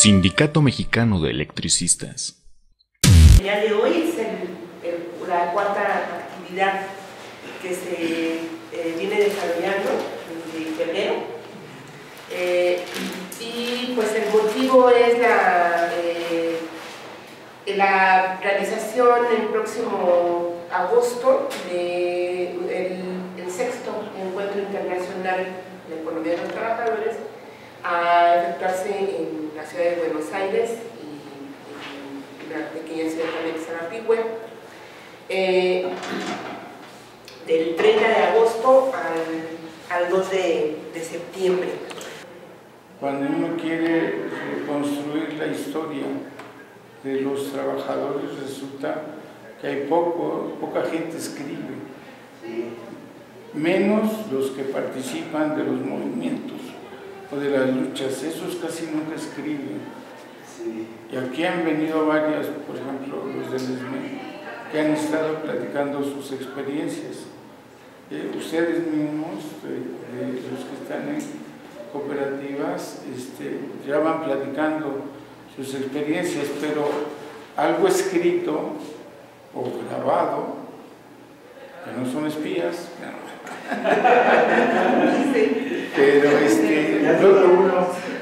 Sindicato Mexicano de Electricistas. El día de hoy es la cuarta actividad que se viene desarrollando desde febrero. Y pues el motivo es la realización el próximo agosto del sexto Encuentro Internacional de Economía de los Trabajadores, a efectuarse en la ciudad de Buenos Aires y una pequeña ciudad también, Sarapiahue, del 30 de agosto al 2 de septiembre. Cuando uno quiere reconstruir la historia de los trabajadores, resulta que hay poca gente escribe, menos los que participan de los movimientos o de las luchas, esos casi nunca escriben. Y aquí han venido varias, por ejemplo, los del ESME, que han estado platicando sus experiencias. Ustedes mismos, los que están en cooperativas, ya van platicando sus experiencias, pero algo escrito o grabado, que no son espías, pero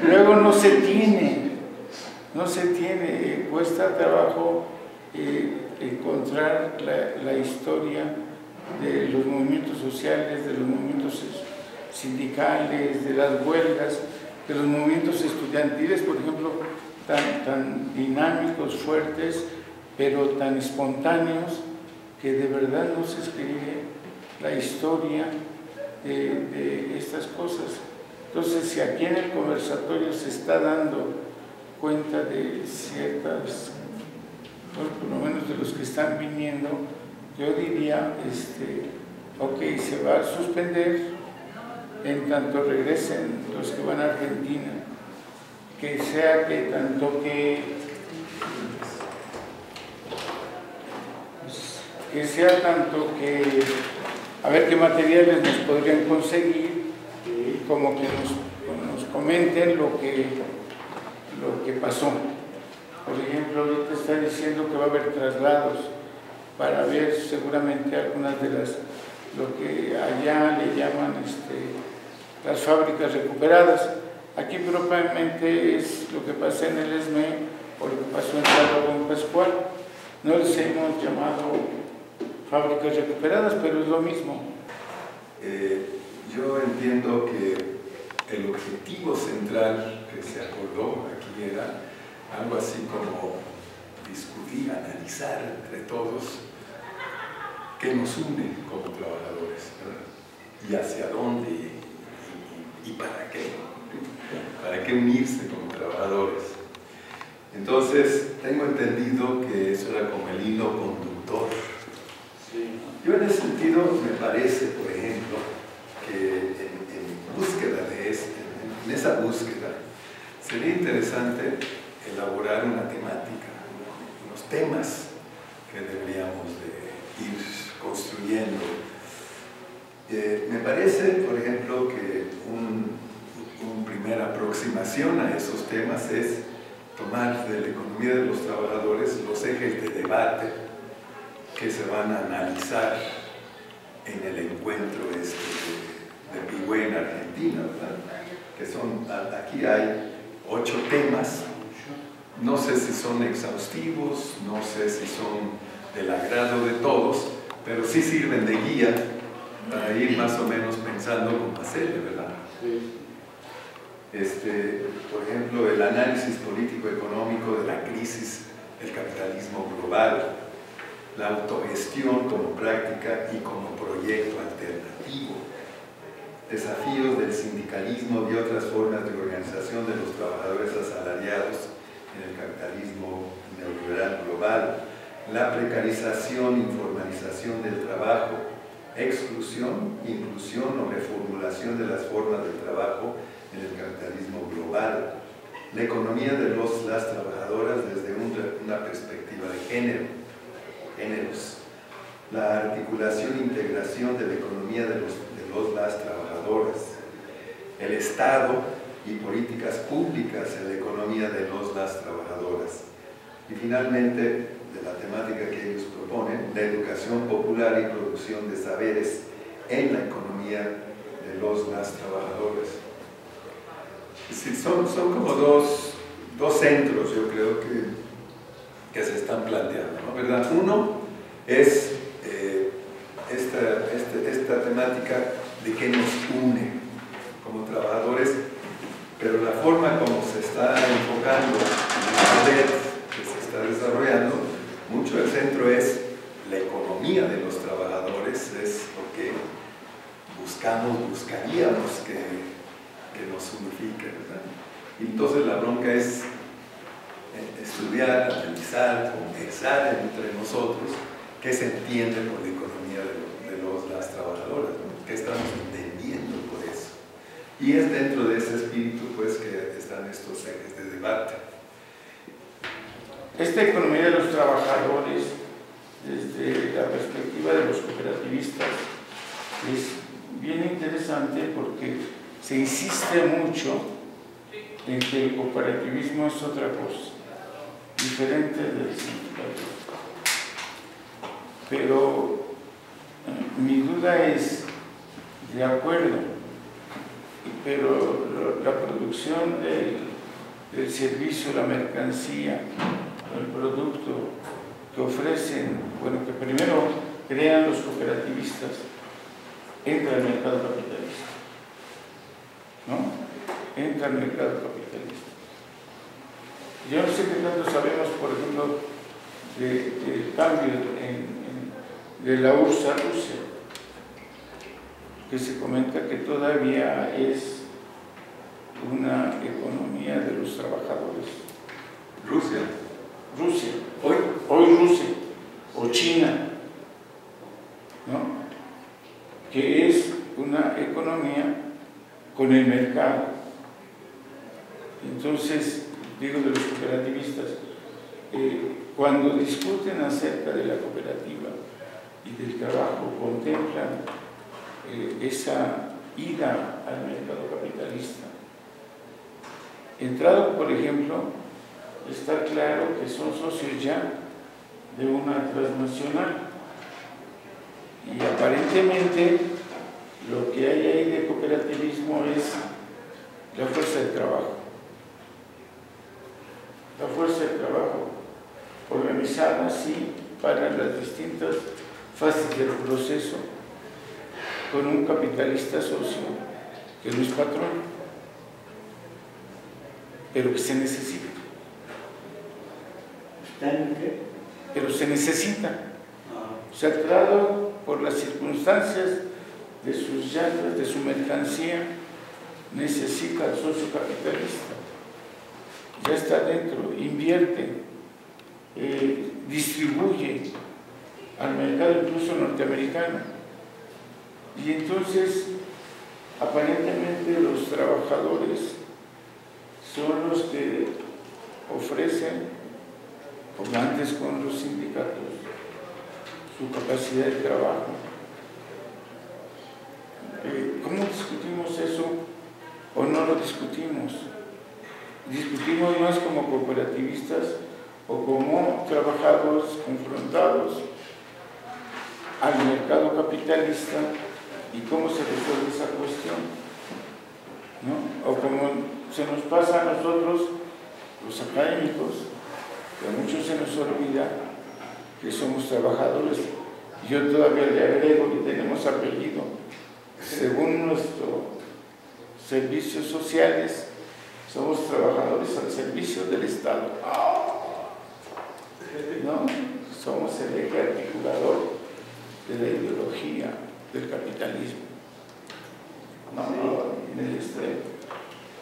luego no se tiene, cuesta trabajo encontrar la historia de los movimientos sociales, de los movimientos sindicales, de las huelgas, de los movimientos estudiantiles, por ejemplo, tan dinámicos, fuertes, pero tan espontáneos, que de verdad no se escribe la historia de estas cosas. Entonces, si aquí en el conversatorio se está dando cuenta de ciertas, por lo menos de los que están viniendo, yo diría, ok, se va a suspender en tanto regresen los que van a Argentina, que sea que tanto a ver qué materiales nos podrían conseguir, como que nos comenten lo que pasó. Por ejemplo, ahorita está diciendo que va a haber traslados para ver seguramente algunas de lo que allá le llaman las fábricas recuperadas. Aquí propiamente es lo que pasa en el ESME o lo que pasó en Salvador Pascual. No les hemos llamado fábricas recuperadas, pero es lo mismo. Yo entiendo que el objetivo central que se acordó aquí era algo así como discutir, analizar entre todos qué nos une como trabajadores, ¿verdad? Y hacia dónde y para qué. ¿Para qué unirse como trabajadores? Entonces, tengo entendido que eso era como el hilo conductor. Yo en ese sentido me parece, por ejemplo, que en búsqueda en esa búsqueda, sería interesante elaborar una temática, unos temas que deberíamos de ir construyendo. Me parece, por ejemplo, que una primera aproximación a esos temas es tomar de la economía de los trabajadores los ejes de debate que se van a analizar en el encuentro de Pihue en Argentina, ¿verdad? Que son, aquí hay 8 temas, no sé si son exhaustivos, no sé si son del agrado de todos, pero sí sirven de guía para ir más o menos pensando cómo hacerle, ¿verdad? Por ejemplo, el análisis político-económico de la crisis del capitalismo global, la autogestión como práctica y como proyecto alternativo, desafíos del sindicalismo y otras formas de organización de los trabajadores asalariados en el capitalismo neoliberal global, la precarización, informalización del trabajo, exclusión, inclusión o reformulación de las formas de trabajo en el capitalismo global, la economía de las trabajadoras desde una perspectiva de géneros, la articulación e integración de la economía de las trabajadoras, el Estado y políticas públicas en la economía de las trabajadoras. Y finalmente, de la temática que ellos proponen, la educación popular y producción de saberes en la economía de las trabajadoras. Es decir, son como dos centros, yo creo que se están planteando, ¿no? ¿Verdad? Uno es esta temática de que nos une como trabajadores, pero la forma como se está enfocando la red que se está desarrollando, mucho del centro es la economía de los trabajadores, es lo que buscaríamos que nos unifique, ¿verdad? Y entonces la bronca es estudiar, analizar, conversar entre nosotros qué se entiende por la economía de las trabajadoras, ¿no? ¿Qué estamos entendiendo por eso? Y es dentro de ese espíritu pues que están estos ejes de debate. Esta economía de los trabajadores, desde la perspectiva de los cooperativistas, es bien interesante porque se insiste mucho en que el cooperativismo es otra cosa, diferente del sindicalismo. Pero mi duda es, de acuerdo, pero la producción del servicio, la mercancía, el producto que ofrecen, bueno, que primero crean los cooperativistas, entra al mercado capitalista, ¿no? Entra al mercado capitalista. Yo no sé qué tanto sabemos, por ejemplo, del cambio de la URSS a Rusia, que se comenta que todavía es una economía de los trabajadores. Rusia. Hoy Rusia, o China, ¿no? Que es una economía con el mercado. Entonces, digo de los cooperativistas, cuando discuten acerca de la cooperativa y del trabajo, contemplan esa ida al mercado capitalista. Entrado, por ejemplo, está claro que son socios ya de una transnacional y aparentemente lo que hay ahí de cooperativismo es la fuerza de trabajo. La fuerza de trabajo organizada así para las distintas fases del proceso con un capitalista socio que no es patrón, pero que se necesita. Pero se necesita. Se ha tratado por las circunstancias de sus llantas, de su mercancía, necesita al socio capitalista. Ya está dentro, invierte, distribuye al mercado incluso norteamericano. Y entonces, aparentemente los trabajadores son los que ofrecen, como antes con los sindicatos, su capacidad de trabajo. ¿Cómo discutimos eso o no lo discutimos? Discutimos más como cooperativistas o como trabajadores confrontados al mercado capitalista y cómo se resuelve esa cuestión, ¿no? O como se nos pasa a nosotros, los académicos, que a muchos se nos olvida que somos trabajadores. Yo todavía le agrego que tenemos apellido. Según nuestros servicios sociales, somos trabajadores al servicio del Estado. ¿No? Somos el eje articulador de la ideología del capitalismo. No, en el extremo.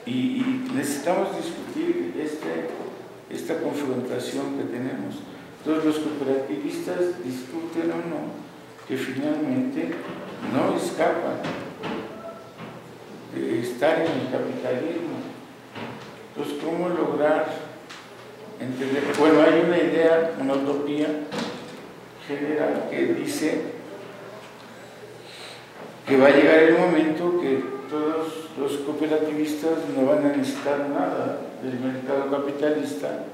Y necesitamos discutir esta confrontación que tenemos. Entonces los cooperativistas discuten o no que finalmente no escapan de estar en el capitalismo. Entonces, ¿cómo lograr entender? Bueno, hay una idea, una utopía general que dice que va a llegar el momento que todos los cooperativistas no van a necesitar nada del mercado capitalista,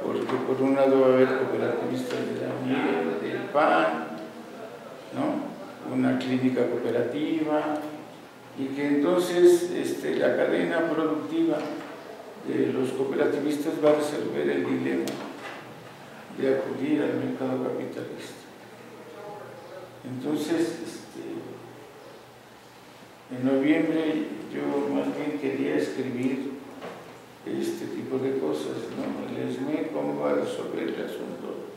porque por un lado va a haber cooperativistas de la miel, del pan, ¿no? Una clínica cooperativa, y que entonces la cadena productiva de los cooperativistas va a resolver el dilema de acudir al mercado capitalista. Entonces, en noviembre yo más bien quería escribir este tipo de cosas, ¿no? El ESME, cómo va a resolver el asunto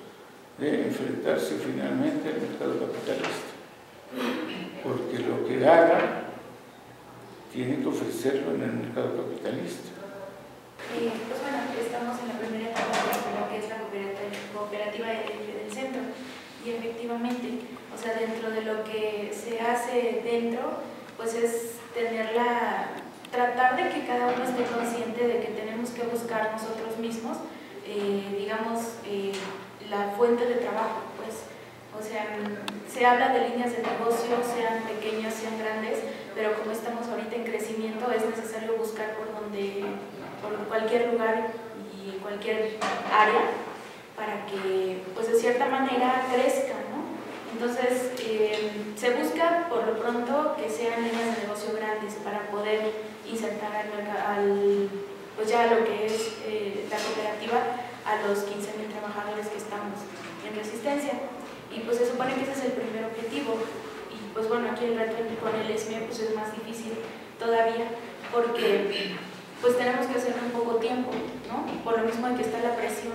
de enfrentarse finalmente al mercado capitalista, porque lo que haga tiene que ofrecerlo en el mercado capitalista. Pues bueno, estamos en la primera etapa de lo que es la cooperativa del centro, y efectivamente, o sea, dentro de lo que se hace dentro, pues es tratar de que cada uno esté consciente de que tenemos que buscar nosotros mismos, digamos, la fuente de trabajo, pues. O sea, se habla de líneas de negocio, sean pequeñas, sean grandes, pero como estamos ahorita en crecimiento, es necesario buscar por cualquier lugar y cualquier área, para que, pues de cierta manera, crezca, ¿no? Entonces, se busca por lo pronto que sean líneas de negocio grandes para poder insertar pues ya lo que es la cooperativa a los 15,000 trabajadores que estamos en Resistencia. Y pues se supone que ese es el primer objetivo. Y pues bueno, aquí el reto con el ESME pues es más difícil todavía, porque pues tenemos que hacerlo en poco tiempo, ¿no? Por lo mismo que está la presión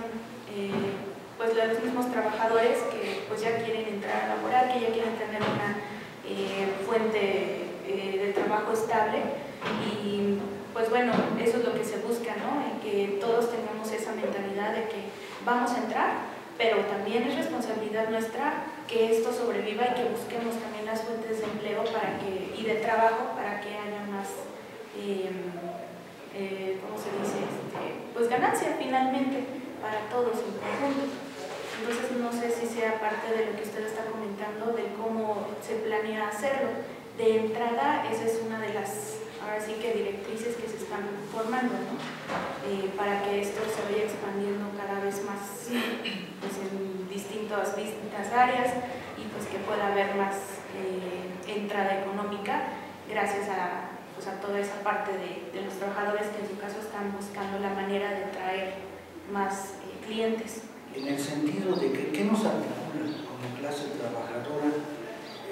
pues de los mismos trabajadores que pues ya quieren entrar a laborar, que ya quieren tener una fuente de trabajo estable. Y pues bueno, eso es lo que se busca, ¿no? En que todos tengamos esa mentalidad de que vamos a entrar, pero también es responsabilidad nuestra que esto sobreviva y que busquemos también las fuentes de empleo y de trabajo para que haya más, ¿cómo se dice? Pues ganancia finalmente para todos en conjunto. Entonces no sé si sea parte de lo que usted está comentando, de cómo se planea hacerlo. De entrada, esa es una de las, ahora sí que directrices que se están formando, ¿no? Para que esto se vaya expandiendo cada vez más pues, en distintas áreas, y pues que pueda haber más entrada económica gracias a toda esa parte de los trabajadores que en su caso están buscando la manera de traer más clientes. En el sentido de que, ¿qué nos articula como clase trabajadora?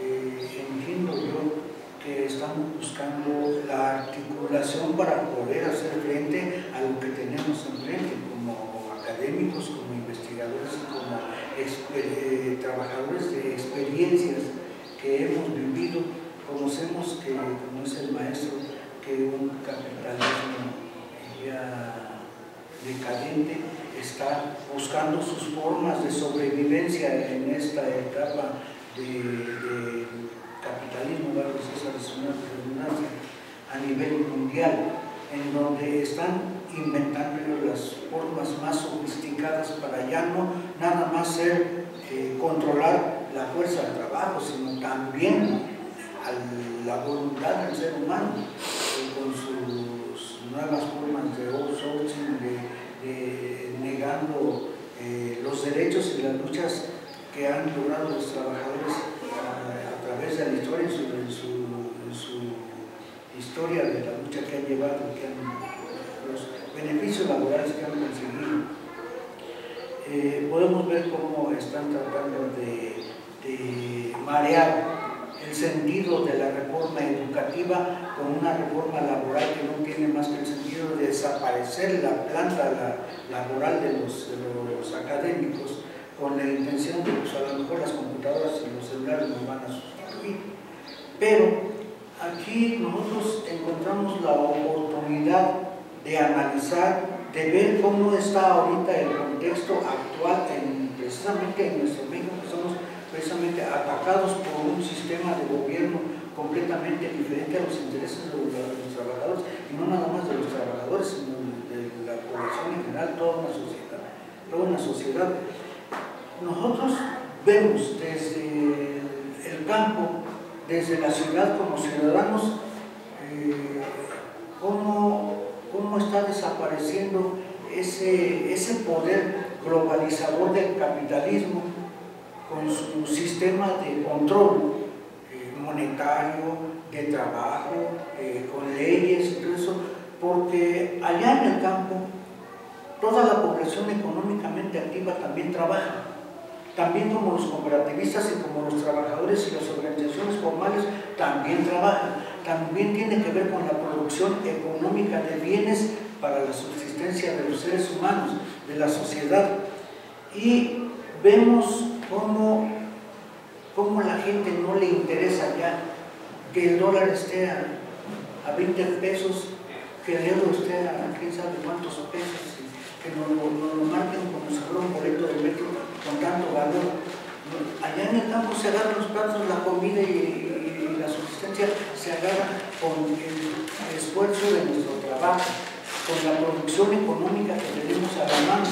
Entiendo yo que estamos buscando la articulación para poder hacer frente a lo que tenemos enfrente, como académicos, como investigadores, como trabajadores de experiencias que hemos vivido. Conocemos que, como es el maestro, que un capitalismo ya decadente está buscando sus formas de sobrevivencia en esta etapa de capitalismo, a nivel mundial, en donde están inventando las formas más sofisticadas para ya no nada más ser controlar la fuerza de trabajo, sino también la voluntad del ser humano, con sus nuevas formas de outsourcing, negando los derechos y las luchas que han logrado los trabajadores a través de la historia, en su historia de la lucha que han llevado, los beneficios laborales que han conseguido. Podemos ver cómo están tratando de marear el sentido de la reforma educativa con una reforma laboral que no tiene más que el sentido de desaparecer la planta laboral de los académicos, con la intención de que pues, a lo mejor las computadoras y los celulares nos van a sustituir. Pero aquí nosotros encontramos la oportunidad de analizar, de ver cómo está ahorita el contexto actual precisamente en nuestro México, que somos precisamente atacados por un sistema de gobierno completamente diferente a los intereses de los trabajadores, y no nada más de los trabajadores, sino de la población en general, toda una sociedad. Nosotros vemos desde el campo, desde la ciudad como ciudadanos, cómo está desapareciendo ese poder globalizador del capitalismo con su sistema de control monetario, de trabajo, con leyes y todo eso, porque allá en el campo toda la población económicamente activa también trabaja, también como los cooperativistas y como los trabajadores y las organizaciones formales también trabajan, también tiene que ver con la producción económica de bienes para la subsistencia de los seres humanos, de la sociedad. Y vemos cómo la gente no le interesa ya que el dólar esté a 20 pesos, que el euro esté a quién sabe cuántos pesos, que nos lo marquen como si fuera un boleto de metro con tanto valor. Allá en el campo se agarran los platos, la comida y la subsistencia se agarra con el esfuerzo de nuestro trabajo, con la producción económica que tenemos a la mano.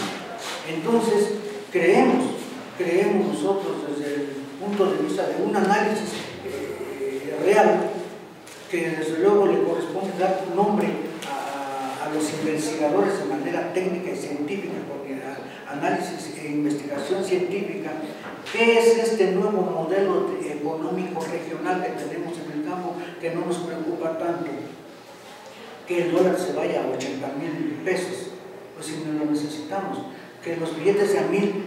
Entonces, creemos nosotros desde el punto de vista de un análisis real, que desde luego le corresponde dar nombre a los investigadores de manera técnica y científica, porque análisis e investigación científica, ¿qué es este nuevo modelo económico regional que tenemos en el campo que no nos preocupa tanto? Que el dólar se vaya a 80,000 pesos, pues si no lo necesitamos, que los billetes de a 1,000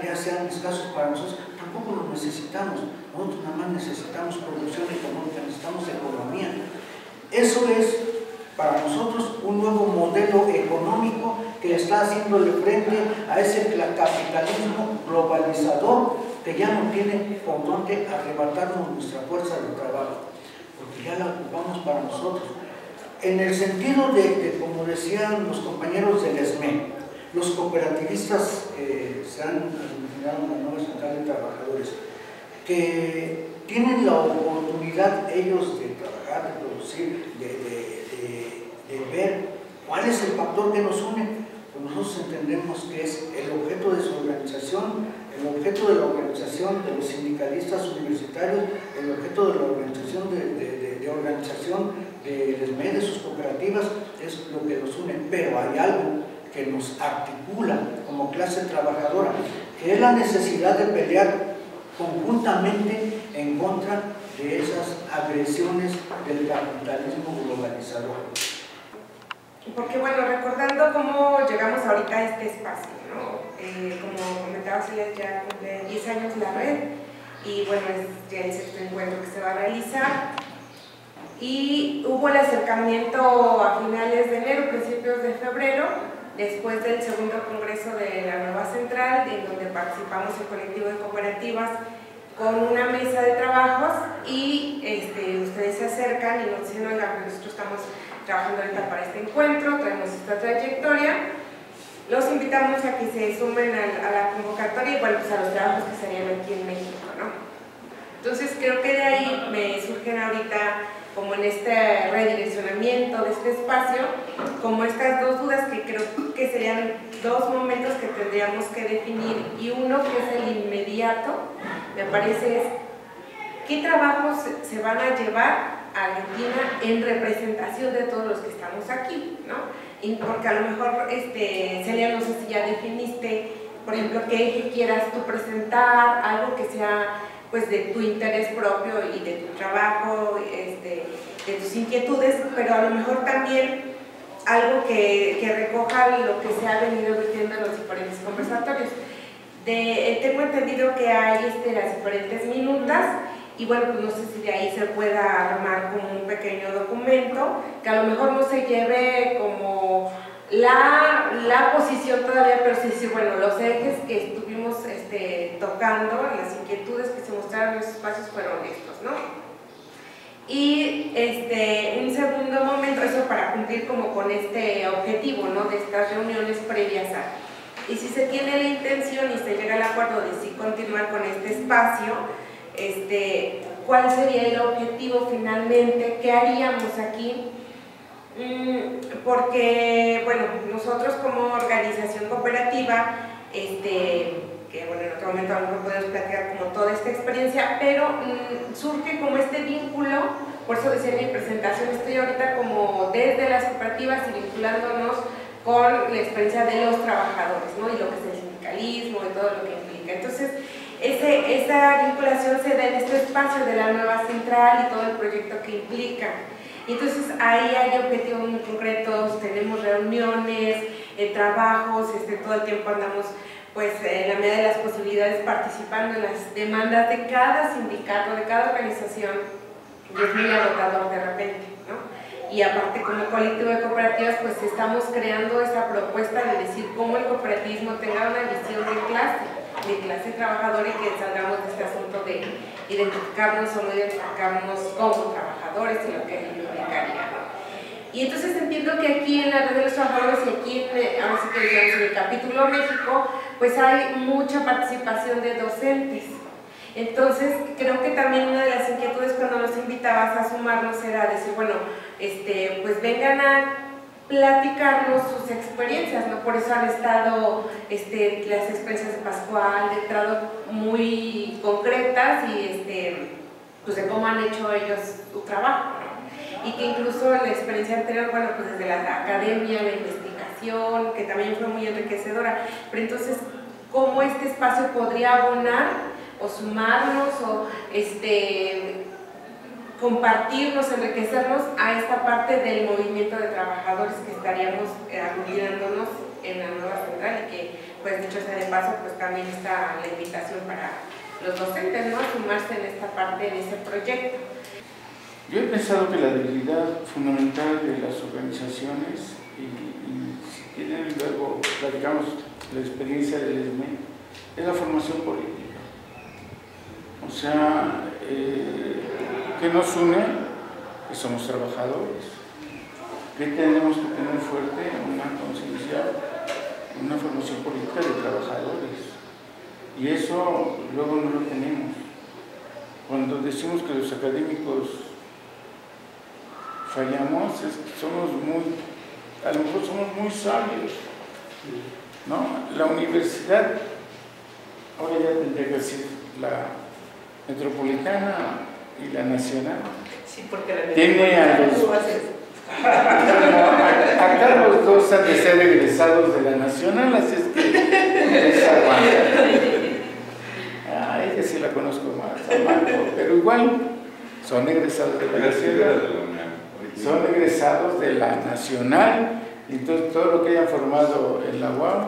ya sean escasos para nosotros, tampoco los necesitamos. Nosotros nada más necesitamos producción económica, necesitamos economía. Eso es para nosotros un nuevo modelo económico que está haciéndole frente a ese capitalismo globalizador que ya no tiene por dónde arrebatarnos nuestra fuerza de trabajo, porque ya la ocupamos para nosotros. En el sentido de como decían los compañeros del SME, los cooperativistas se han denominado la nueva central de trabajadores, que tienen la oportunidad ellos de trabajar, de producir, de ver cuál es el factor que nos une. Pues nosotros entendemos que es el objeto de su organización, el objeto de la organización de los sindicalistas universitarios, el objeto de la organización del SME, de sus cooperativas, es lo que nos une. Pero hay algo que nos articula como clase trabajadora, que es la necesidad de pelear conjuntamente en contra de esas agresiones del capitalismo globalizador. Porque bueno, recordando cómo llegamos ahorita a este espacio, ¿no? Como comentaba Celia, ya cumple 10 años la red y bueno, es ya el sexto encuentro que se va a realizar y hubo el acercamiento a finales de enero, principios de febrero, después del segundo congreso de la nueva central, en donde participamos el colectivo de cooperativas con una mesa de trabajos y ustedes se acercan y nos dicen, oiga, nosotros estamos trabajando ahorita para este encuentro, traemos esta trayectoria, los invitamos a que se sumen a la convocatoria y bueno, pues a los trabajos que se harían aquí en México, ¿no? Entonces creo que de ahí me surgen ahorita, como en este redireccionamiento de este espacio, como estas dos dudas que creo que serían dos momentos que tendríamos que definir, y uno que es el inmediato, me parece es qué trabajos se van a llevar a Argentina en representación de todos los que estamos aquí, ¿no? Y porque a lo mejor, Celia, no sé si ya definiste, por ejemplo, qué eje quieras tú presentar, algo que sea pues de tu interés propio y de tu trabajo, de tus inquietudes, pero a lo mejor también algo que recoja lo que se ha venido vertiendo en los diferentes conversatorios. Tengo entendido que hay las diferentes minutas y bueno, pues no sé si de ahí se pueda armar como un pequeño documento que a lo mejor no se lleve como la posición todavía, pero sí, bueno, los ejes que estuvimos tocando, las inquietudes que se mostraron en esos espacios fueron estos, ¿no? Y un segundo momento, eso para cumplir como con este objetivo, ¿no? De estas reuniones previas a... Y si se tiene la intención y se llega al acuerdo de sí continuar con este espacio, ¿cuál sería el objetivo finalmente? ¿Qué haríamos aquí? Porque, bueno, nosotros como organización cooperativa, que bueno, en otro momento a lo mejor podemos platicar como toda esta experiencia, pero surge como este vínculo Por eso decía en mi presentación, estoy ahorita como desde las cooperativas y vinculándonos con la experiencia de los trabajadores, ¿no? Y lo que es el sindicalismo y todo lo que implica. Entonces, esa vinculación se da en este espacio de la nueva central y todo el proyecto que implica. Y entonces ahí hay objetivos muy concretos, tenemos reuniones, trabajos, todo el tiempo andamos pues en la medida de las posibilidades participando en las demandas de cada sindicato, de cada organización, y es muy agotador de repente, ¿no? Y aparte como colectivo de cooperativas pues estamos creando esa propuesta de decir cómo el cooperativismo tenga una visión de clase trabajadora, y que salgamos de este asunto de identificarnos o no identificarnos como trabajadores y lo que ello implicaría, ¿no? Y entonces entiendo que aquí en la red de los trabajadores y aquí ahora sí que digamos en el capítulo México, pues hay mucha participación de docentes. Entonces creo que también una de las inquietudes cuando nos invitabas a sumarnos era decir, bueno, pues vengan a platicarnos sus experiencias, ¿no? Por eso han estado las experiencias de Pascual, de Trado, muy concretas y pues de cómo han hecho ellos su trabajo, ¿no? Y que incluso la experiencia anterior, bueno, pues desde la academia, la investigación, que también fue muy enriquecedora, pero entonces, ¿cómo este espacio podría abonar o sumarnos o compartirnos, enriquecernos a esta parte del movimiento de trabajadores que estaríamos aglutinándonos en la nueva central? Y que, pues dicho sea de paso, pues también está la invitación para los docentes, ¿no? A sumarse en esta parte de ese proyecto. Yo he pensado que la debilidad fundamental de las organizaciones, y si quieren luego platicamos la experiencia del ESME, es la formación política. O sea, ¿qué nos une? Que somos trabajadores. ¿Qué tenemos que tener fuerte? Una conciencia, una formación política de trabajadores. Y eso luego no lo tenemos. Cuando decimos que los académicos fallamos, es que somos a lo mejor somos muy sabios, ¿no? La universidad, ahora ya tendría que decir la metropolitana y la nacional, Sí, porque la tiene a los... Acá los dos han de ser egresados de la nacional, así es que esa a ella sí la conozco más, a Marco, pero igual son egresados de la nacional. Son egresados de la nacional, y entonces todo lo que hayan formado en la UAM,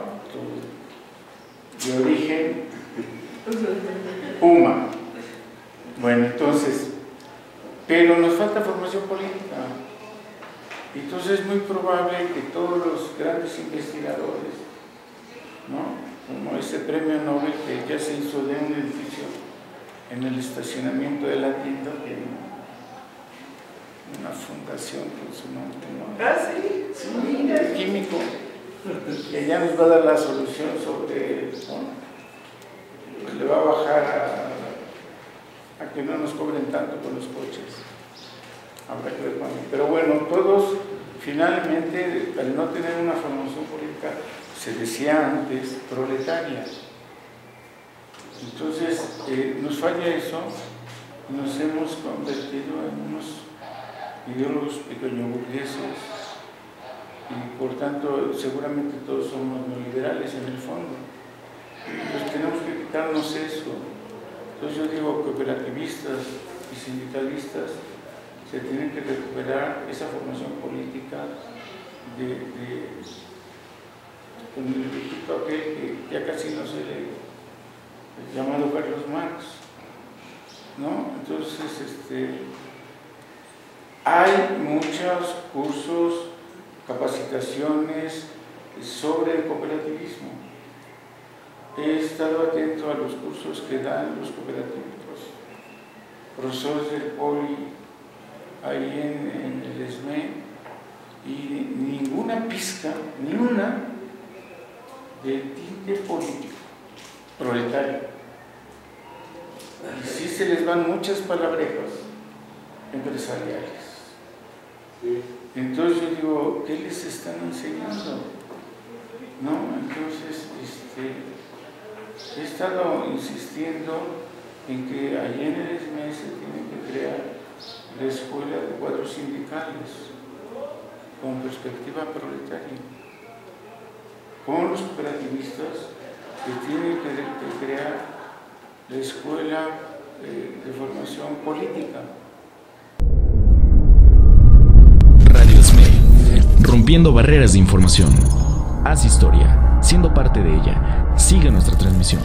de origen Puma. Bueno, entonces, pero nos falta formación política. Entonces es muy probable que todos los grandes investigadores, ¿no? Como ese premio Nobel que ya se hizo de un edificio en el estacionamiento de la tienda, que una fundación con su nombre, ¿no? Ah, sí, sí, químico, que ya nos va a dar la solución sobre, ¿no? Le va a bajar a que no nos cobren tanto con los coches. Habrá que ver cuándo. Pero bueno, todos finalmente, al no tener una formación política, se decía antes, proletaria. Entonces, nos falla eso, nos hemos convertido en unos ideólogos pequeñoburgueses, y por tanto seguramente todos somos neoliberales en el fondo. Entonces tenemos que quitarnos eso. Entonces yo digo, cooperativistas y sindicalistas se tienen que recuperar esa formación política con el viejito aquel que ya casi no se lee, llamado Carlos Marx, ¿no? Entonces hay muchos cursos, capacitaciones sobre el cooperativismo. He estado atento a los cursos que dan los cooperativos, profesores del Poli, ahí en el ESME, y ninguna pizca, ni una, de tinte político, proletario. Y sí se les van muchas palabrejas empresariales. Entonces yo digo, ¿qué les están enseñando? ¿No? Entonces, he estado insistiendo en que allí en el ESME se tienen que crear la escuela de cuadros sindicales con perspectiva proletaria, con los cooperativistas que tienen que crear la escuela de formación política. Radio SME, rompiendo barreras de información. Haz historia, siendo parte de ella. Sigue nuestra transmisión.